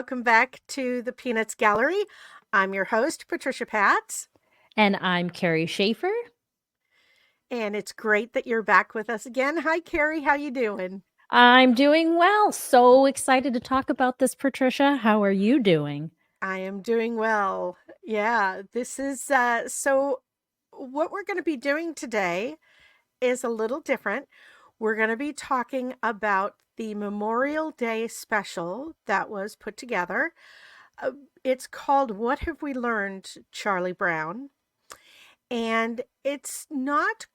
welcome back to the Peanuts Gallery. I'm your host, Patricia Patz, And I'm Carrie Schaeffer. and it's great that you're back with us again. Hi, Carrie. How you doing? I'm doing well. So excited to talk about this, Patricia. How are you doing? I am doing well. Yeah, this is so what we're going to be doing today is a little different. We're going to be talking about the Memorial Day special that was put together. Uh, it's called What Have We Learned, Charlie Brown? And it's not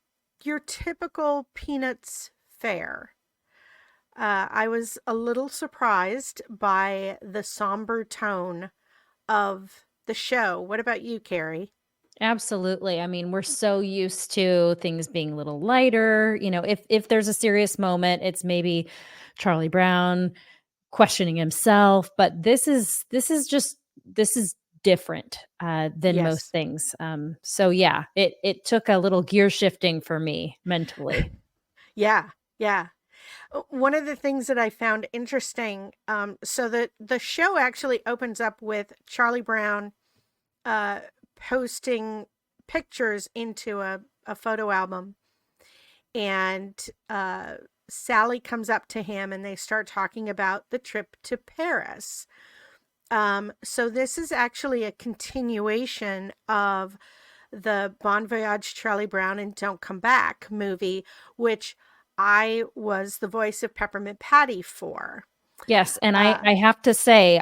your typical Peanuts fare. I was a little surprised by the somber tone of the show. What about you, Carrie? Absolutely. I mean, we're so used to things being a little lighter. If there's a serious moment, it's maybe Charlie Brown questioning himself. But this is different than most Yes. things. So yeah, it took a little gear shifting for me mentally. Yeah. Yeah. One of the things that I found interesting, so the show actually opens up with Charlie Brown uh, posting pictures into a photo album, and Sally comes up to him and they start talking about the trip to Paris. So this is actually a continuation of the Bon Voyage Charlie Brown and Don't Come Back movie, which I was the voice of Peppermint Patty for. Yes, and I Uh, I have to say,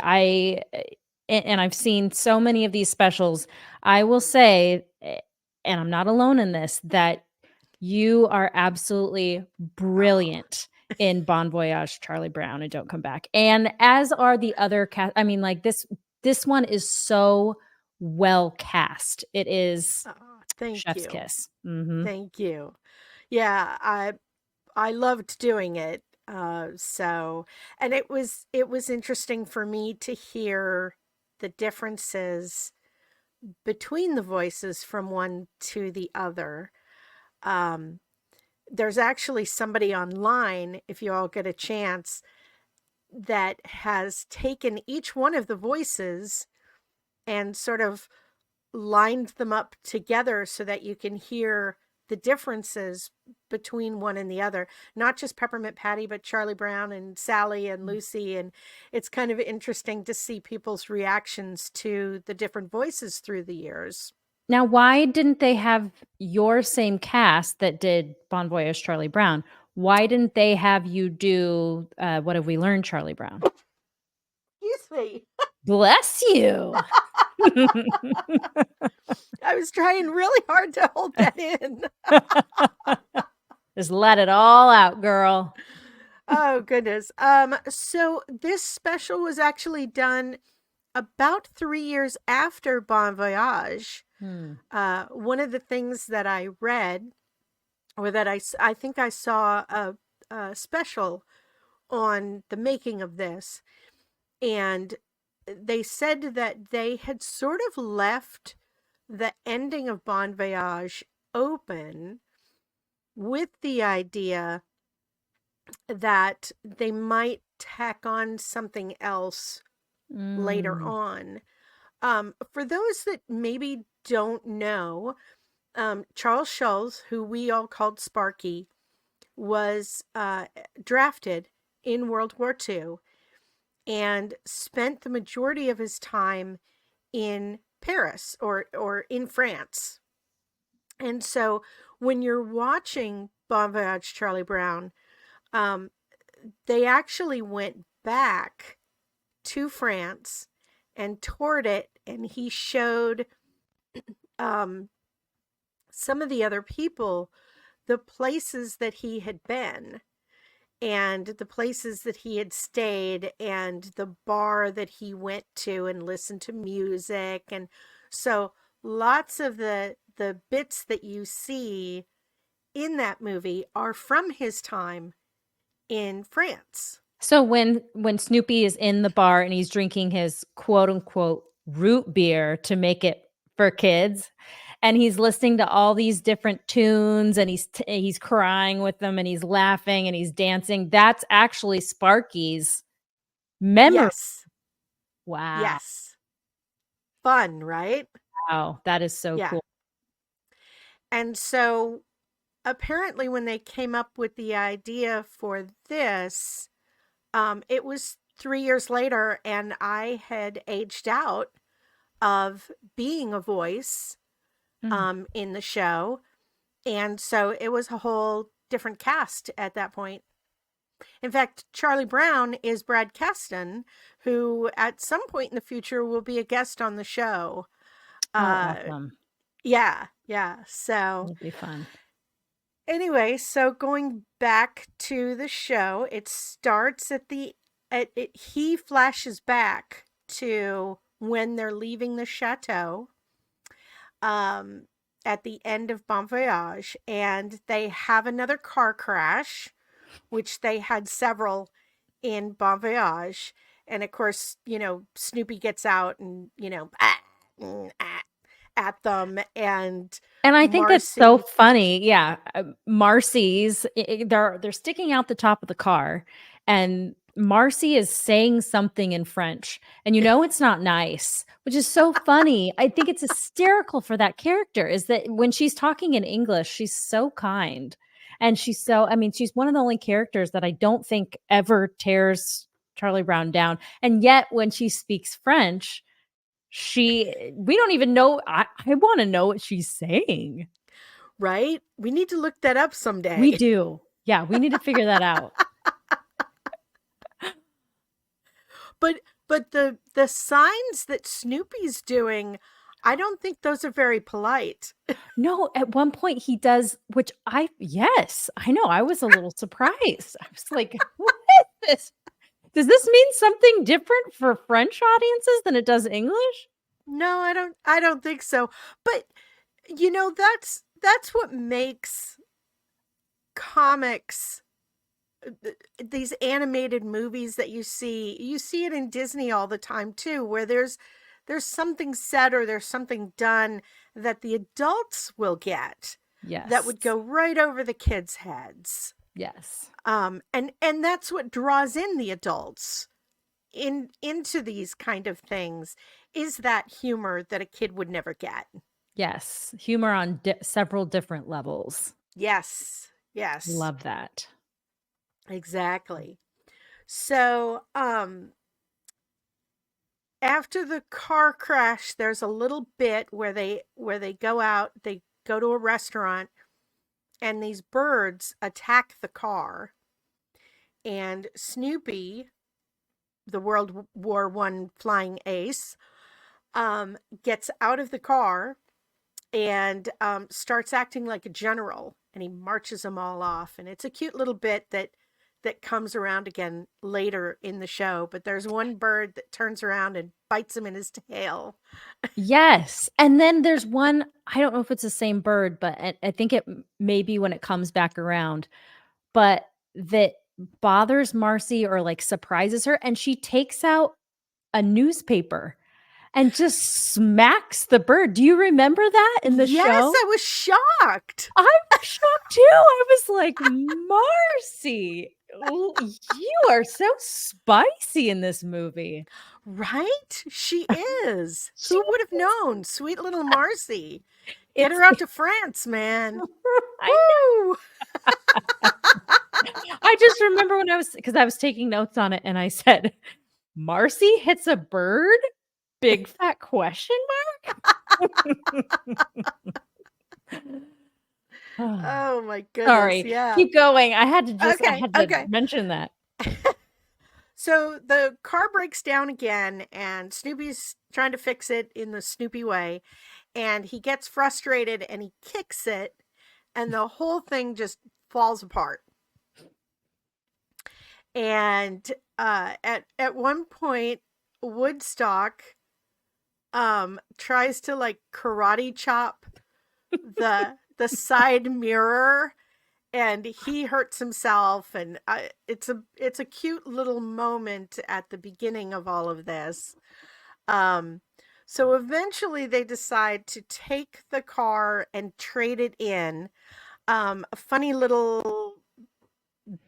and I've seen so many of these specials. I will say, and I'm not alone in this, that you are absolutely oh, brilliant in Bon Voyage, Charlie Brown, and Don't Come Back, and as are the other cast. I mean, like this one is so well cast. It is thank chef's you. kiss. Hmm. Thank you. Yeah, I loved doing it. So and it was interesting for me to hear the differences between the voices from one to the other. Um, there's actually somebody online, if you all get a chance, that has taken each one of the voices and sort of lined them up together so that you can hear the differences between one and the other, not just Peppermint Patty, but Charlie Brown and Sally and Lucy. And it's kind of interesting to see people's reactions to the different voices through the years. Now, why didn't they have your same cast that did Bon Voyage, Charlie Brown? Why didn't they have you do What Have We Learned, Charlie Brown? Excuse me. Bless you. I was trying really hard to hold that in. Just let it all out, girl. Oh goodness. So this special was actually done about 3 years after Bon Voyage. Hmm. One of the things that I read, or that I think I saw a special on the making of this, and they said that they had sort of left the ending of Bon Voyage open with the idea that they might tack on something else later Mm. on. For those that maybe don't know, Charles Schulz, who we all called Sparky, was drafted in World War II and spent the majority of his time in Paris or in France. And so when you're watching Bon Voyage Charlie Brown, um, they actually went back to France and toured it, and he showed um, some of the other people the places that he had been and the places that he had stayed and the bar that he went to and listened to music. And so lots of the bits that you see in that movie are from his time in France. So when Snoopy is in the bar and he's drinking his quote unquote root beer to make it for kids, and he's listening to all these different tunes, and he's crying with them, and he's laughing and he's dancing, that's actually Sparky's memory. Yes. Wow. Yes. Fun, right? Wow, that is so Yeah. cool. And so apparently when they came up with the idea for this, it was 3 years later, and I had aged out of being a voice Mm. in the show. And so it was a whole different cast at that point. In fact, Charlie Brown is Brad Keston, who at some point in the future will be a guest on the show. Oh, Uh, awesome. yeah, yeah. So That'll be fun. anyway, so going back to the show, it starts at the he flashes back to when they're leaving the chateau um at the end of Bon Voyage, and they have another car crash, which they had several in Bon Voyage. And of course, Snoopy gets out and, at them, and And I think that's so Marcy. funny. Yeah, Marcy's they're sticking out the top of the car, and Marcy is saying something in French, and it's not nice, which is so funny. I think it's hysterical for that character is that when she's talking in English, she's so kind, and I mean, she's one of the only characters that I don't think ever tears Charlie Brown down, and yet when she speaks French, we don't even know. I want to know what she's saying. Right? We need to look that up We someday. do. Yeah, we need to figure that out. But the signs that Snoopy's doing, I don't think those are very polite. No, at one point he does, which yes, I know. I was a little surprised. I was like, what is this? Does this mean something different for French audiences than it does English? No, I don't think so. But that's what makes comics, these animated movies that you see it in Disney all the time too, where there's something said or there's something done that the adults will get that Yes. would go right over the kids' heads. Yes. And that's what draws in the adults into these kind of things, is that humor that a kid would never get. Yes. Humor on several different levels. Yes. Yes. Love that. Exactly. So, after the car crash, there's a little bit where they go out, they go to a restaurant, and these birds attack the car, and Snoopy, the World War One flying ace, gets out of the car and starts acting like a general, and he marches them all off. And it's a cute little bit that comes around again later in the show. But there's one bird that turns around and bites him in his tail. Yes, and then there's one, I don't know if it's the same bird, but I think it may be when it comes back around, but that bothers Marcy or, like, surprises her, and she takes out a newspaper and just smacks the bird. Do you remember that in the Yes, show? I was shocked. I was shocked too. I was like, "Marcy, you are so spicy in this movie." Right? She is. She Who would have is. known? Sweet little Marcy. Get It's her out to France, man. I Woo! I just remember when because I was taking notes on it and I said, "Marcy hits a bird? Big fat question mark?" Oh my goodness. Sorry. Yeah. Keep going. I Okay. had to Okay. mention that. So the car breaks down again, and Snoopy's trying to fix it in the Snoopy way. And he gets frustrated and he kicks it, and the whole thing just falls apart. And at one point, Woodstock tries to like karate chop the side mirror, and he hurts himself. And it's a cute little moment at the beginning of all of this. um so eventually they decide to take the car and trade it in. A funny little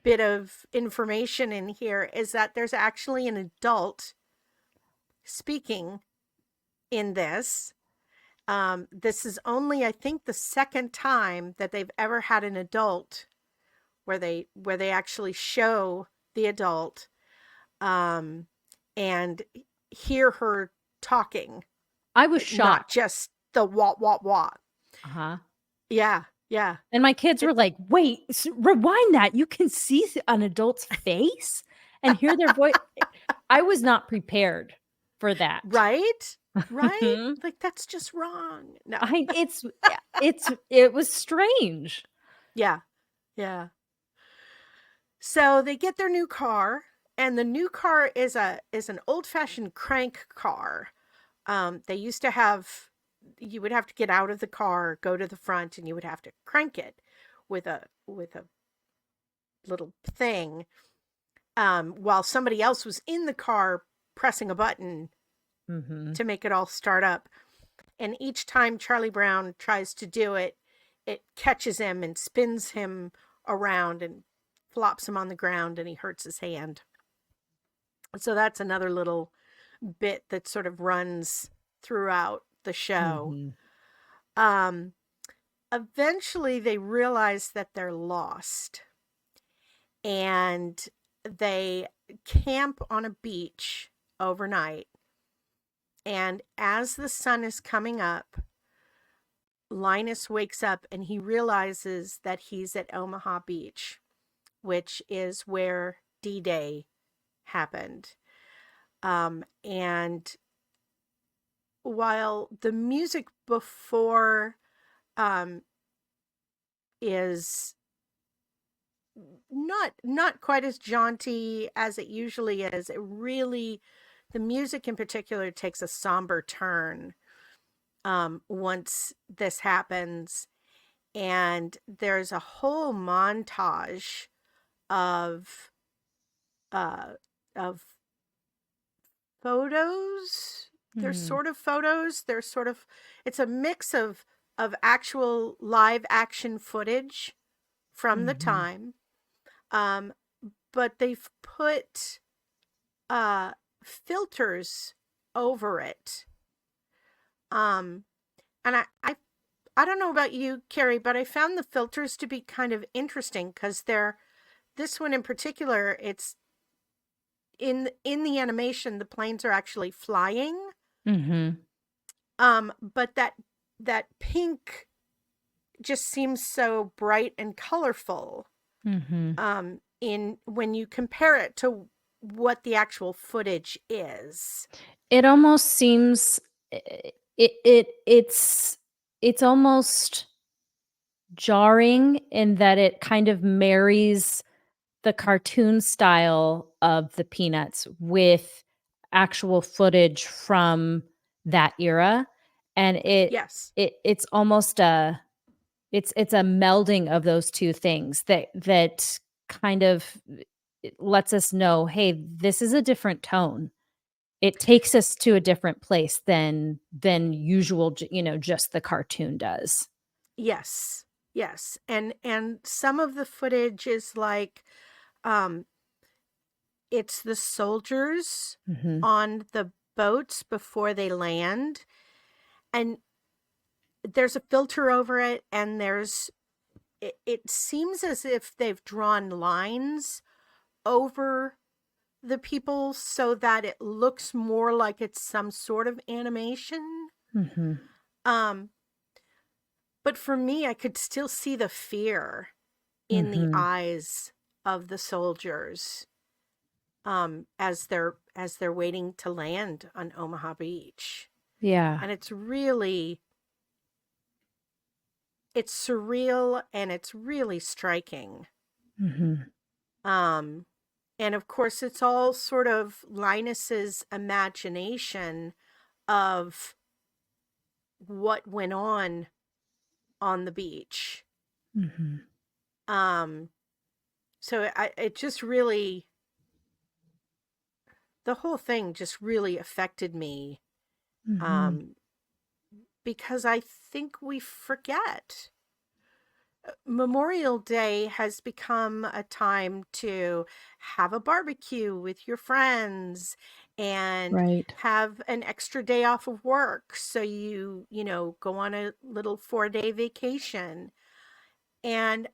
bit of information in here is that there's actually an adult speaking in this. This is only, I think, the second time that they've ever had an adult where they actually show the adult, um, and hear her talking, I was not shocked. just the wah wah wah. Uh-huh. Yeah, yeah. And my kids were It's like, "Wait, rewind that. You can see an adult's face and hear their voice." I was not prepared for that. right, right. Mhm. Like that's just wrong. No. I it was strange. Yeah, yeah. So they get their new car, and the new car is an old fashioned crank car. They used to have, you would have to get out of the car, go to the front, and you would have to crank it with a little thing, while somebody else was in the car pressing a button Mhm. to make it all start up. And each time Charlie Brown tries to do it, it catches him and spins him around and flops him on the ground, and he hurts his hand. So that's another little bit that sort of runs throughout the show. Mhm. Um, Eventually, they realize that they're lost, and they camp on a beach overnight. And as the sun is coming up, Linus wakes up and he realizes that he's at Omaha Beach, which is where D-Day happened. And while the music before, um, is not quite as jaunty as it usually is, it really, the music in particular takes a somber turn, once this happens, and there's a whole montage of uh of photos. They're Mhm. sort of photos. They're sort of, it's a mix of actual live action footage from the Mhm. time. Um, but they've put uh filters over it. Um, and I don't know about you, Carrie, but I found the filters to be kind of interesting because they're, this one in particular, it's in the animation, the planes are actually flying. Mhm. But that pink just seems so bright and colorful, Mhm. in when you compare it to what the actual footage is. It almost seems it's almost jarring in that it kind of marries the cartoon style of the Peanuts with actual footage from that era, and Yes. it's almost a it's a melding of those 2 things that kind of it lets us know, "Hey, this is a different tone." It takes us to a different place than usual, just the cartoon does. Yes. Yes. And some of the footage is like, um it's the soldiers Mhm, on the boats before they land, and there's a filter over it, and it seems as if they've drawn lines over the people so that it looks more like it's some sort of animation. mhm, Um, but for me, I could still see the fear in the mhm. eyes of the soldiers, as they're waiting to land on Omaha Beach. Yeah. And it's surreal, and it's really striking. Mhm, Um, and of course, it's all sort of Linus's imagination of what went on the beach. mhm, Um, so it just really, the whole thing just really affected me, mhm, um, because I think we forget. Memorial Day has become a time to have a barbecue with your friends and Right. have an extra day off of work. So go on a little 4-day vacation. And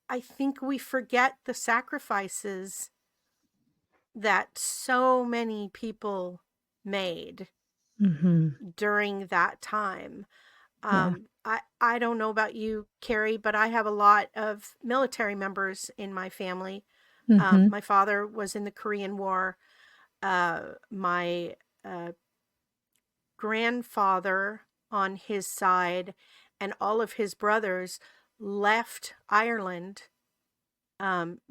I think we forget the sacrifices that so many people made Mhm. during that time. Yeah. I don't know about you, Carrie, but I have a lot of military members in my family. Mhm. My father was in the Korean War. My grandfather on his side and all of his brothers left Ireland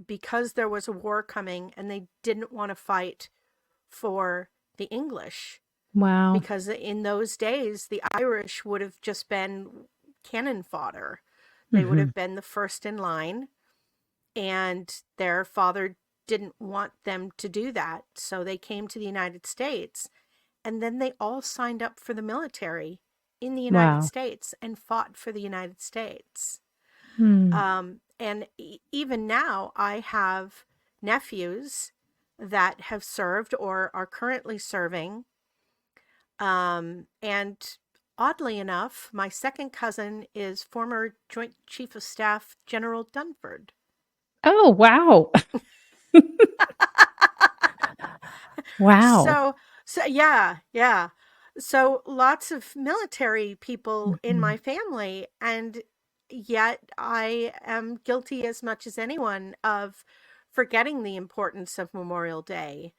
because there was a war coming and they didn't want to fight for the English. Wow. Because in those days, the Irish would have just been cannon fodder. They would Mhm. have been the first in line, and their father didn't want them to do that. So they came to the United States, and then they all signed up for the military in the United Wow. States and fought for the United States. Hmm. And even now, I have nephews that have served or are currently serving. And oddly enough, my second cousin is former Joint Chief of Staff General Dunford. Oh, wow. Wow. So, so yeah, yeah. So lots of military people in my Mhm. family, and yet I am guilty as much as anyone of forgetting the importance of Memorial Day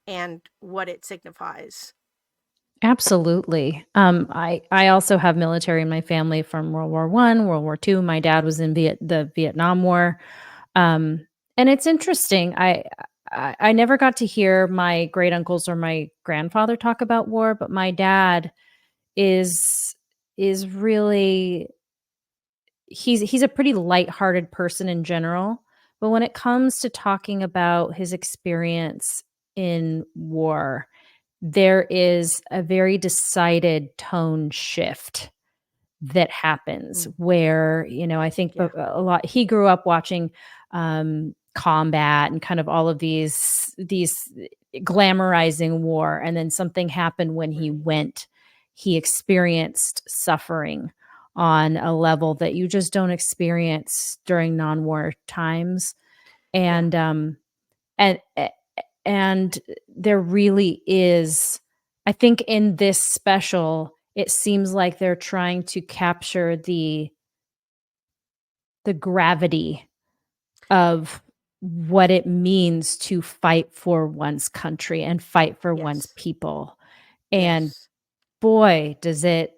and what it signifies. Absolutely. I also have military in my family from World War One, World War II. My dad was in the Vietnam War. And it's interesting. I never got to hear my great uncles or my grandfather talk about war, but my dad is is really he's a pretty lighthearted person in general, but when it comes to talking about his experience in war, there is a very decided tone shift that happens Mm, where, I think yeah, a lot he grew up watching, combat and kind of all of these glamorizing war, and then something happened when he right. went. He experienced suffering on a level that you just don't experience during non-war times, Yeah, and, and and there really is I think in this special, it seems like they're trying to capture the gravity of what it means to fight for one's country and fight for one's yes, people. And yes, boy, does it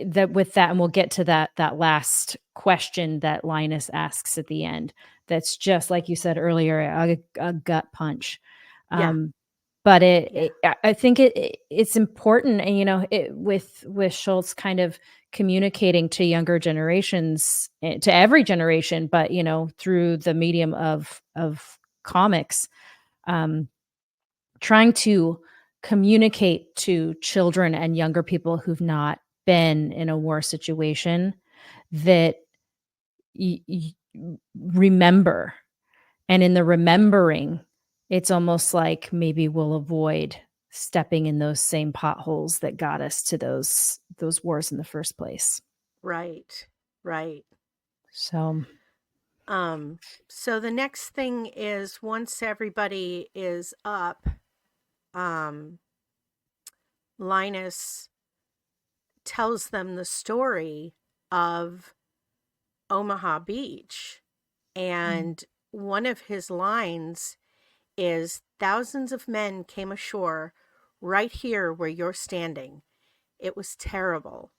that with that and we'll get to that last question that Linus asks at the end. That's just like you said earlier, a gut punch. yeah, Um, but yeah, I think it's important, and with Schultz kind of communicating to younger generations, to every generation, but through the medium of comics, um, trying to communicate to children and younger people who've not been in a war situation that remember, and in the remembering, it's almost like maybe we'll avoid stepping in those same potholes that got us to those wars in the first place. right, right. So, Um, so the next thing is once everybody is up, um, Linus tells them the story of Omaha Beach. mm, And one of his lines is thousands of men came ashore right here where you're standing. It was terrible.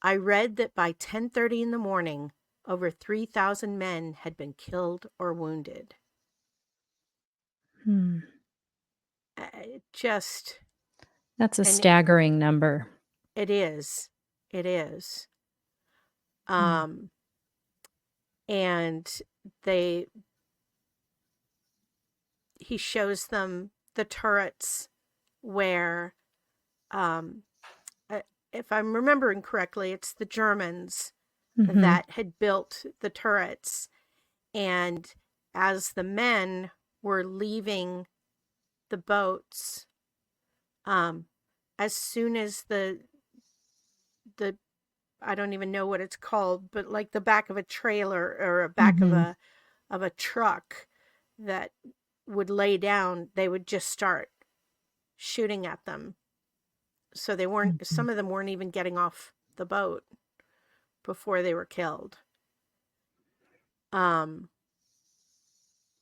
I read that by 10:30 in the morning, over 3,000 men had been killed or wounded. hmm, Just, that's a and staggering number. it is, it is. Mm, Um, and they, he shows them the turrets where, um, uh, if I'm remembering correctly, it's the Germans mhm, that had built the turrets. And as the men were leaving the boats, Um, as soon as the I don't even know what it's called, but like the back of a trailer or a back Mhm. of a truck that would lay down, they would just start shooting at them. So they weren't Mhm. some of them weren't even getting off the boat before they were killed. Um,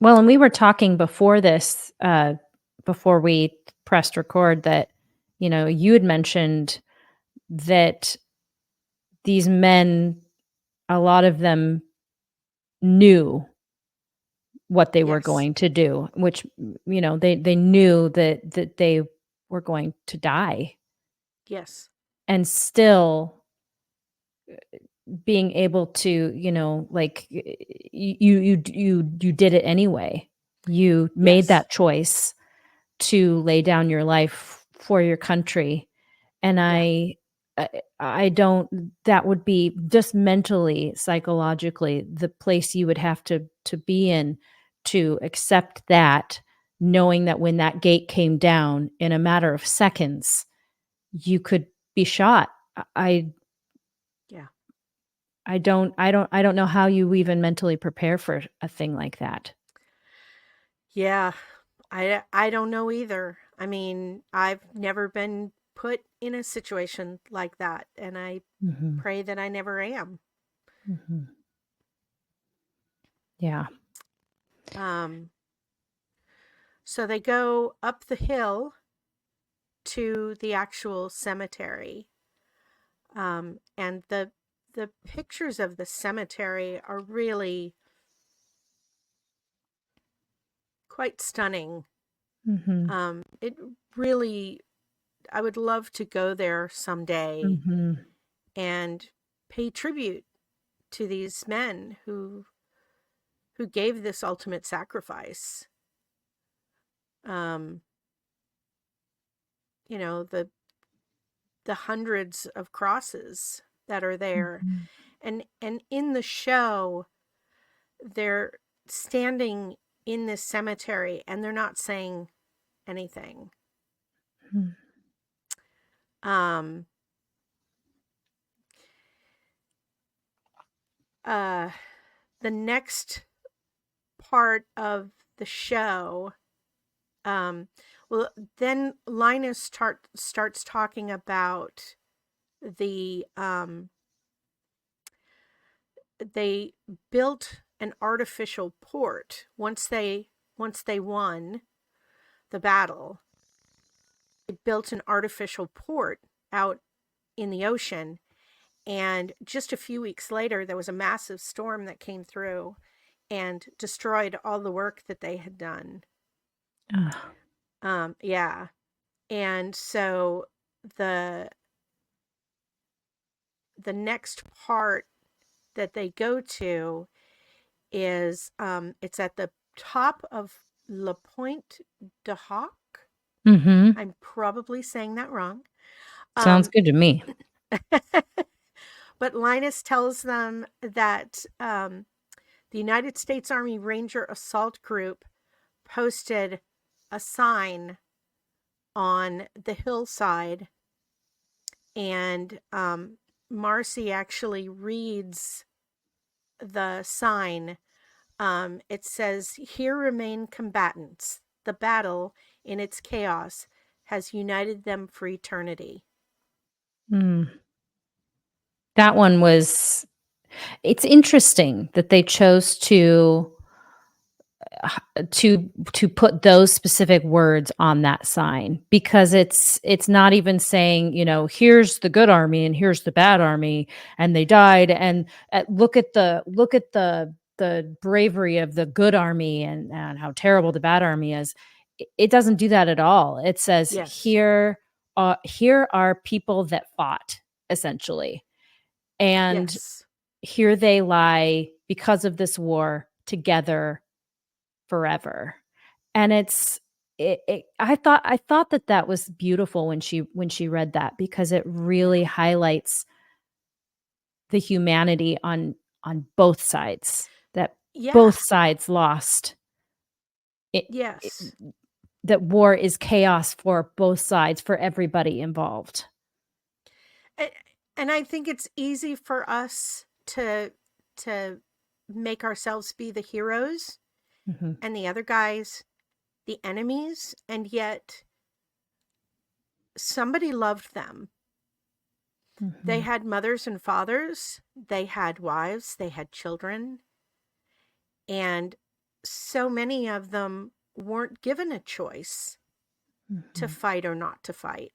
Well, and we were talking before this, before we pressed record that, you had mentioned that these men, a lot of them knew what they were yes. going to do, which, they knew that they were going to die, Yes. and still being able to, like, you did it anyway. You made Yes. that choice to lay down your life for your country, and Yeah. I I don't that would be just mentally, psychologically, the place you would have to be in to accept that, knowing that when that gate came down, in a matter of seconds, you could be shot. I Yeah. I don't know how you even mentally prepare for a thing like that. Yeah. I don't know either. I mean, I've never been put in a situation like that, and I Mhm, pray that I never am. mhm. Yeah. Um, so they go up the hill to the actual cemetery. And the pictures of the cemetery are really quite stunning. Mhm, It really I would love to go there someday mhm, and pay tribute to these men who gave this ultimate sacrifice. Um, the hundreds of crosses that are there, mhm, and in the show they're standing in this cemetery and they're not saying anything. mhm, Um, uh, the next part of the show, um, well, then Linus starts talking about the they built an artificial port once they won the battle. They built an artificial port out in the ocean, and just a few weeks later there was a massive storm that came through and destroyed all the work that they had done. ah, Yeah. And so the the next part that they go to is it's at the top of La Pointe de Hoc. mhm. I'm probably saying that wrong. Sounds Um, good to me. but Linus tells them that the United States Army Ranger Assault Group posted a sign on the hillside, and Marcy actually reads the sign. It says, "Here remain combatants. The battle, in its chaos, has united them for eternity." Mm. That one was It's interesting that they chose to put those specific words on that sign, because it's not even saying, here's the good army and here's the bad army, and they died, and look at the bravery of the good army, and how terrible the bad army is. It doesn't do that at all. It says, Yes. here are people that fought, essentially, and Yes. here they lie because of this war, together forever. And I thought that was beautiful when she read that, because it Yeah. really highlights the humanity on both sides, that Yeah. both sides lost it, it Yes. that war is chaos for both sides, for everybody involved. A- And I think it's easy for us to make ourselves be the heroes Mhm, and the other guys the enemies, and yet somebody loved them. They mhm, had mothers and fathers, they had wives, they had children, and so many of them weren't given a choice to mhm, fight or not to fight.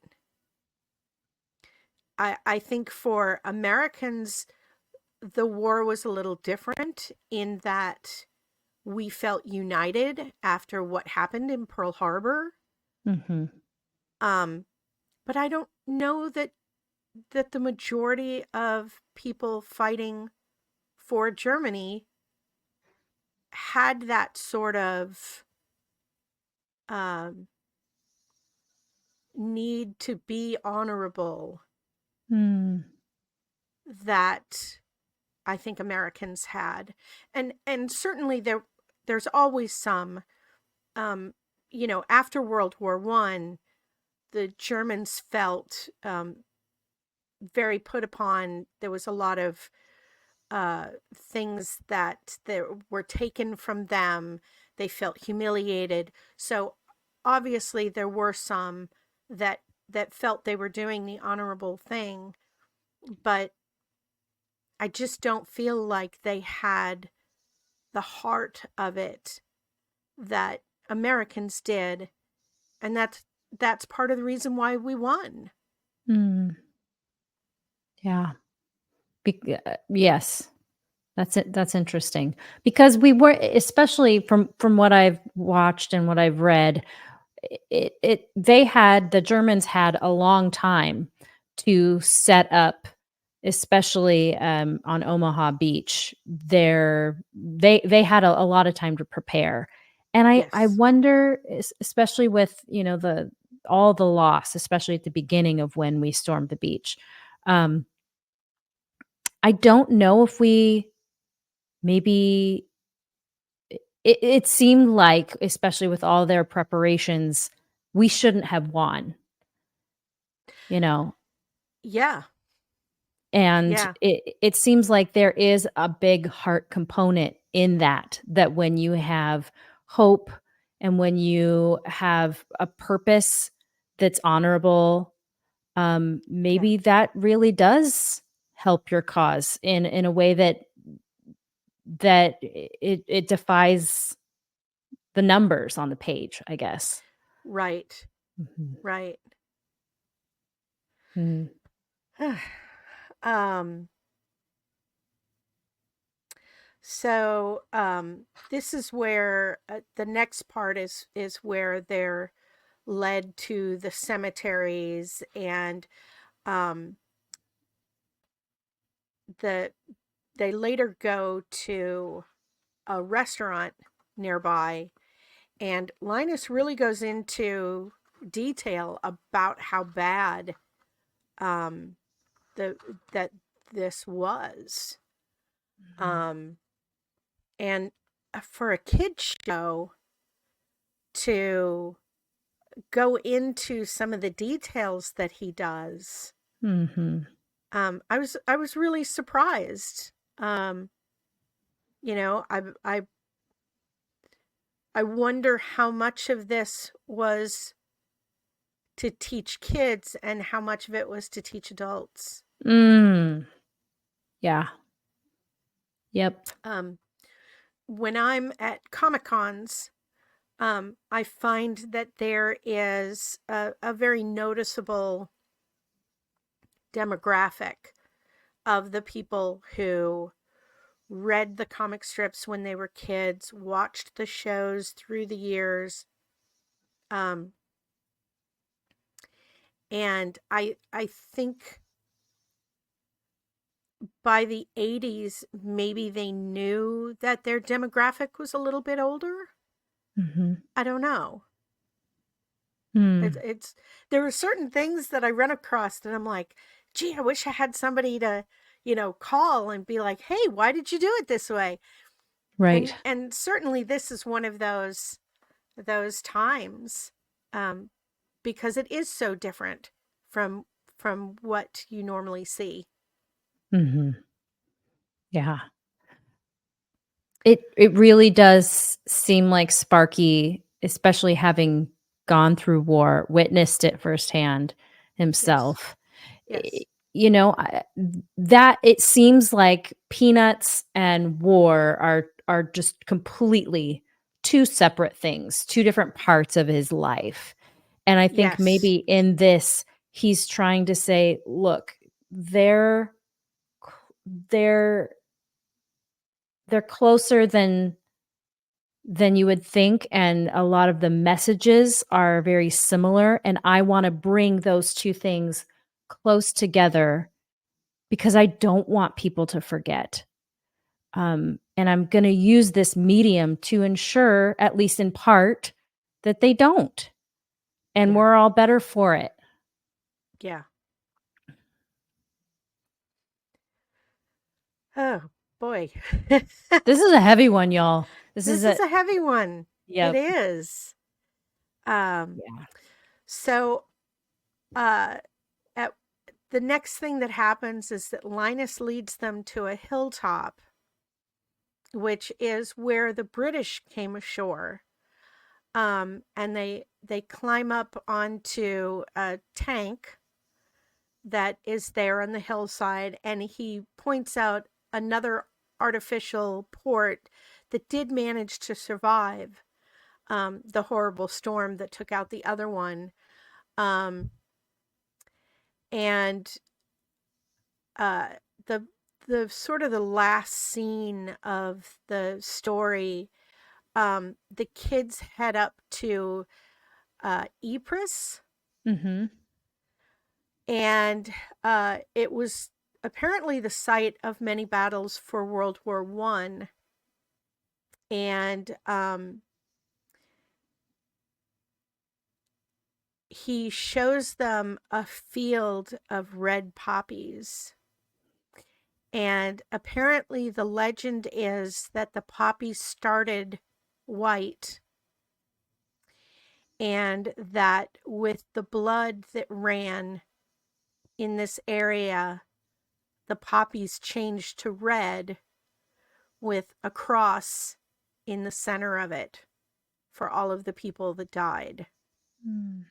I think for Americans, the war was a little different in that we felt united after what happened in Pearl Harbor. mhm, Um, but I don't know that the majority of people fighting for Germany had that sort of um, need to be honorable mm, that I think Americans had, and certainly there's always some. Um, after World War One, the Germans felt very put upon. There was a lot of things that were taken from them. They felt humiliated. So obviously there were some that that felt they were doing the honorable thing, but I just don't feel like they had the heart of it that Americans did, and that's part of the reason why we won. mm, yeah. Yes. That's it. That's interesting because we were, especially from what I've watched and what I've read, the Germans had a long time to set up, especially on Omaha Beach. They had a lot of time to prepare, and I Yes. wonder, especially with the all the loss, especially at the beginning of when we stormed the beach. Um, I don't know if we maybe it seemed like, especially with all their preparations, we shouldn't have won, you know? Yeah. And Yeah. it seems like there is a big heart component in that when you have hope and when you have a purpose that's honorable, Yeah. maybe that really does help your cause in a way that it defies the numbers on the page, I guess. Right. Mhm. Right. Mm. um this is where the next part is where they're led to the cemeteries, and um, the they later go to a restaurant nearby, and Linus really goes into detail about how bad um, the that this was, Mhm. um, and for a kid show to go into some of the details that he does. Mhm. I was really surprised. Um, you know, I wonder how much of this was to teach kids and how much of it was to teach adults. Mm. Yeah. Yep. Um, when I'm at Comic Cons, I find that there is a very noticeable demographic of the people who read the comic strips when they were kids, watched the shows through the years. Um, and I think by the 80s, maybe they knew that their demographic was a little bit older. Mhm. I don't know. Mm. It's there are certain things that I run across that I'm like, gee, I wish I had somebody to, call and be like, hey, why did you do it this way? Right. And certainly this is one of those times. um, because it is so different from what you normally see. Mhm. Yeah. It really does seem like Sparky, especially having gone through war, witnessed it firsthand Yes. himself. Eh, Yes. you know, that it seems like Peanuts and war are just completely 2 separate things, 2 different parts of his life. And I think Yes. maybe in this, he's trying to say, "Look, they're c they're they're closer than you would think, and a lot of the messages are very similar, and I wanna bring those 2 things close together because I don't want people to forget. And I'm gonna use this medium to ensure, at least in part, that they don't, and Yeah. we're all better for it." Yeah. Oh, boy. This is a heavy one, y'all. This is This a is a heavy one. It Yep. is. Um, Yeah. so, uh, at the next thing that happens is that Linus leads them to a hilltop, which is where the British came ashore. And they climb up onto a tank that is there on the hillside, and he points out another artificial port that did manage to survive the horrible storm that took out the other one. Um, and uh, the sort of the last scene of the story, the kids head up to Ypres, Mhm. and it was apparently the site of many battles for World War I. And he shows them a field of red poppies. And apparently, the legend is that the poppies started white, and that with the blood that ran in this area, the poppies changed to red with a cross in the center of it for all of the people that died. Mm.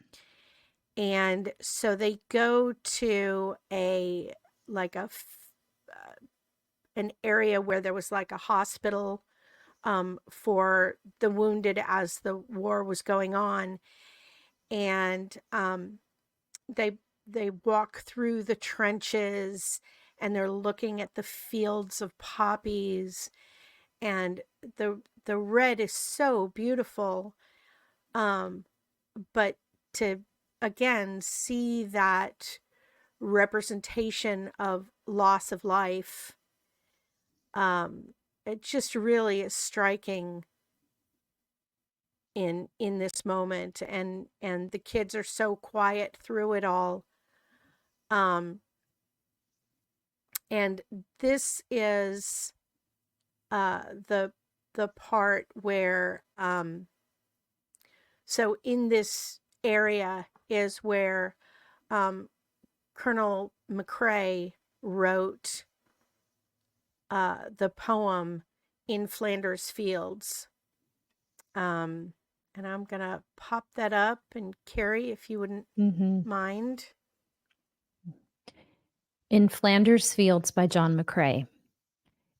And so they go to a like an area where there was like a hospital for the wounded as the war was going on, and they walk through the trenches, and they're looking at the fields of poppies, and the red is so beautiful. um but to again see that representation of loss of life, it just really is striking in this moment, and the kids are so quiet through it all. um and this is the part where so in this area is where um Colonel McCrae wrote the poem In Flanders Fields. Um, and I'm going to pop that up. And Carrie, if you wouldn't Mhm. mind. In Flanders Fields by John McCrae.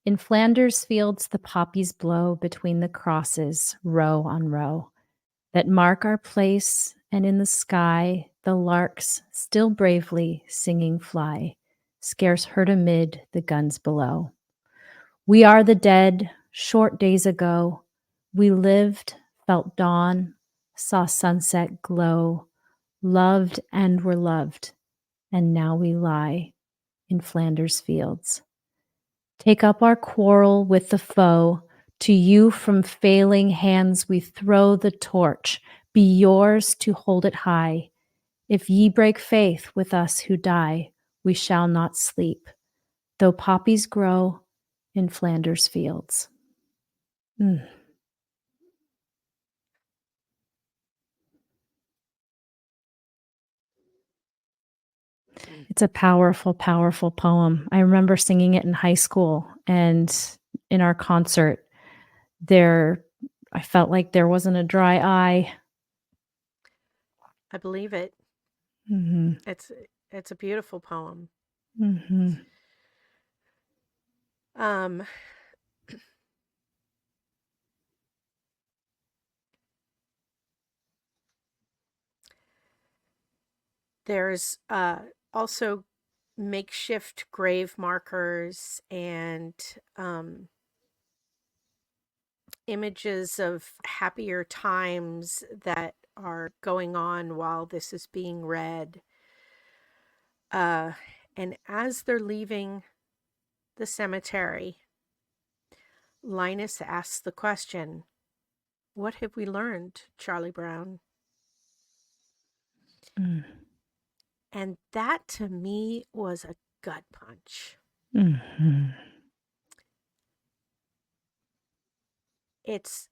In Flanders Fields the poppies blow between the crosses, row on row, that mark our place, and in the sky the larks still bravely singing fly, scarce heard amid the guns below. We are the dead, short days ago. We lived, felt dawn, saw sunset glow, loved and were loved, and now we lie in Flanders Fields. Take up our quarrel with the foe. To you from failing hands we throw the torch. Be yours to hold it high. If ye break faith with us who die, we shall not sleep, though poppies grow in Flanders Fields. Mm. It's a powerful, powerful poem. I remember singing it in high school, and in our concert, there I felt like there wasn't a dry eye. I believe it. Mhm. It's it's a beautiful poem. Mhm. Um, there's also makeshift grave markers and images of happier times that are going on while this is being read. Uh, and as they're leaving the cemetery, Linus asks the question, "What have we learned, Charlie Brown?" Mm. And that to me was a gut punch. Mhm. It's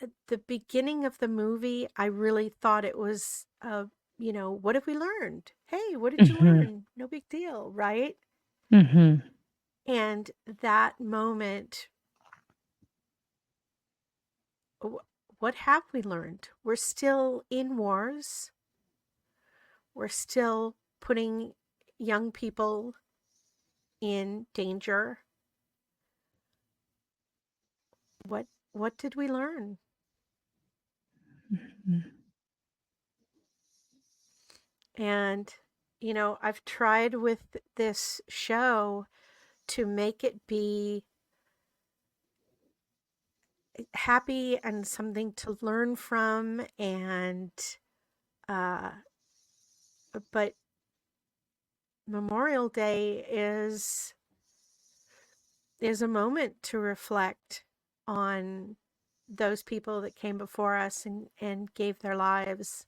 at the beginning of the movie, I really thought it was, what have we learned? Hey, what did you Mhm. learn? No big deal, right? Mhm. And that moment, what have we learned? We're still in wars. We're still putting young people in danger. What did we learn? Mhm. And I've tried with this show to make it be happy and something to learn from, and uh but Memorial Day is a moment to reflect on those people that came before us and gave their lives.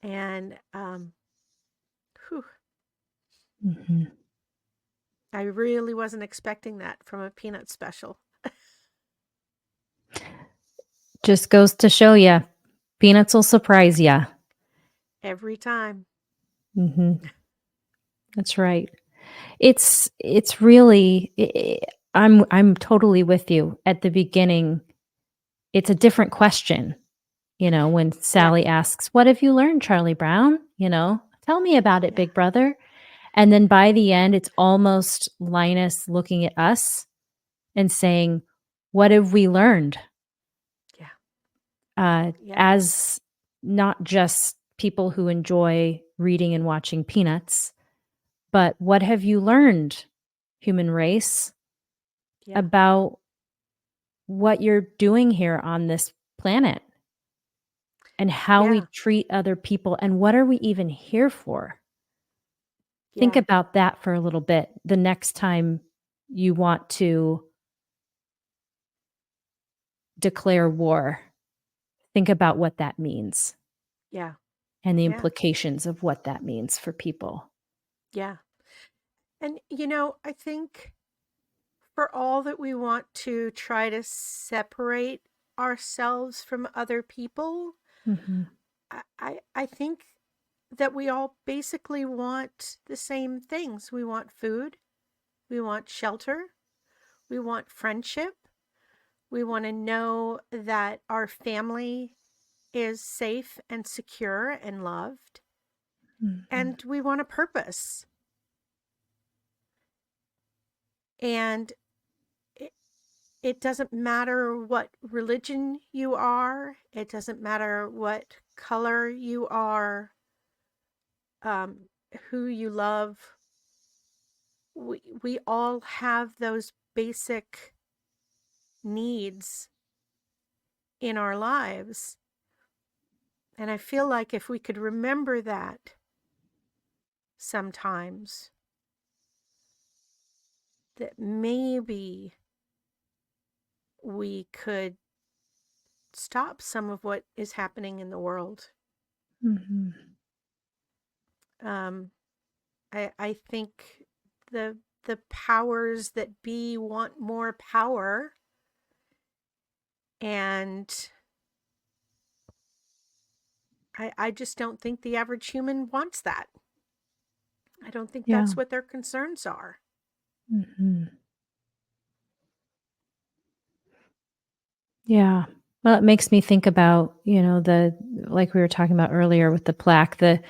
And whew, Mhm. I really wasn't expecting that from a peanut special. Just goes to show you, peanuts will surprise you. Every time. Mhm. That's right. It's really I'm totally with you. At the beginning, it's a different question, when Yeah, Sally asks, "What have you learned, Charlie Brown?" "Tell me about it, yeah, big brother." And then by the end, it's almost Linus looking at us and saying, "What have we learned?" yeah, yeah, As not just people who enjoy reading and watching Peanuts, but what have you learned, human race, yeah, about what you're doing here on this planet and how we yeah, treat other people and what are we even here for? Think yeah, about that for a little bit the next time you want to declare war. Think about what that means yeah, and the yeah, implications of what that means for people. yeah. And I think for all that we want to try to separate ourselves from other people, Mhm. I think that we all basically want the same things. We want food, we want shelter, we want friendship, we want to know that our family is safe and secure and loved, Mhm. and we want a purpose. And it, it doesn't matter what religion you are, it doesn't matter what color you are, um, who you love. We all have those basic needs in our lives. And I feel like if we could remember that sometimes, that maybe we could stop some of what is happening in the world. Mhm. Um, I think the powers that be want more power, and I just don't think the average human wants that. I don't think Yeah. that's what their concerns are. Mhm. Yeah. Well, it makes me think about, the like we were talking about earlier with the plaque, the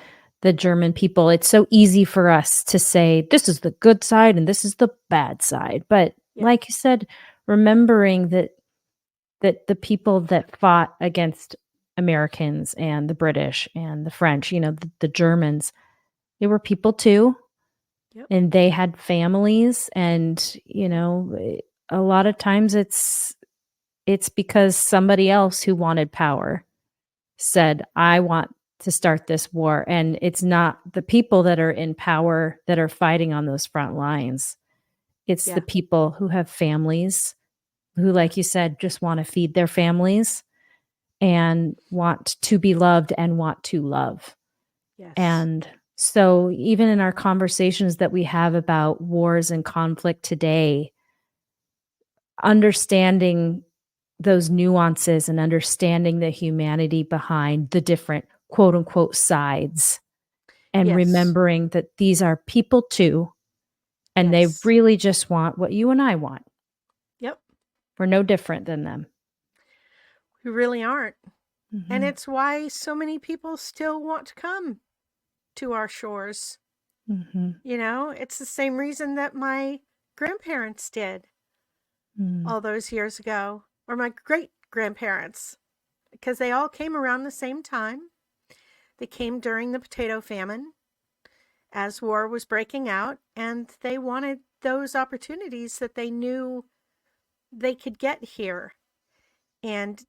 German people. It's so easy for us to say this is the good side and this is the bad side. But Yeah. like you said, remembering that the people that fought against Americans and the British and the French, the Germans, they were people too, Yep. and they had families, and a lot of times it's because somebody else who wanted power said, I want to start this war. And it's not the people that are in power that are fighting on those front lines. It's the Yeah. people who have families who, Yeah. like you said, just want to feed their families and want to be loved and want to love. Yes. And so, even in our conversations that we have about wars and conflict today, understanding those nuances and understanding the humanity behind the different quote unquote sides and Yes. remembering that these are people too, and they Yes. really just want what you and I want. Yep. We're no different than them. We really aren't. And Mhm. it's why so many people still want to come to our shores. Mhm. It's the same reason that my grandparents did Mm. all those years ago, or my great grandparents, because they all came around the same time. They came during the potato famine as war was breaking out, and they wanted those opportunities that they knew they could get here. And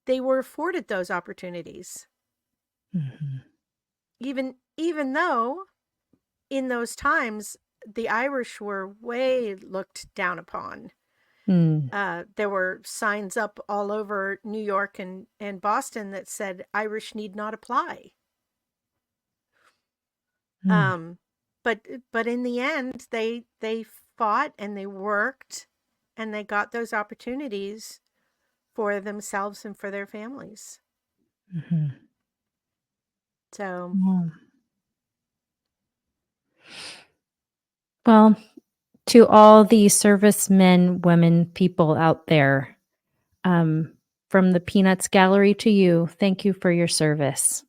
they were afforded those opportunities, Mhm. even though in those times the Irish were way looked down upon. Mm. There were signs up all over New York and Boston that said Irish need not apply. Mm. Um, but in the end, they fought and they worked, and they got those opportunities for themselves and for their families. Mhm. So Mm. Well, to all the servicemen, women, people out there, um, from the Peanuts Gallery to you, thank you for your service.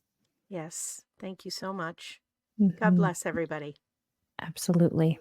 yes, thank you so much. God Mhm. bless everybody. Absolutely.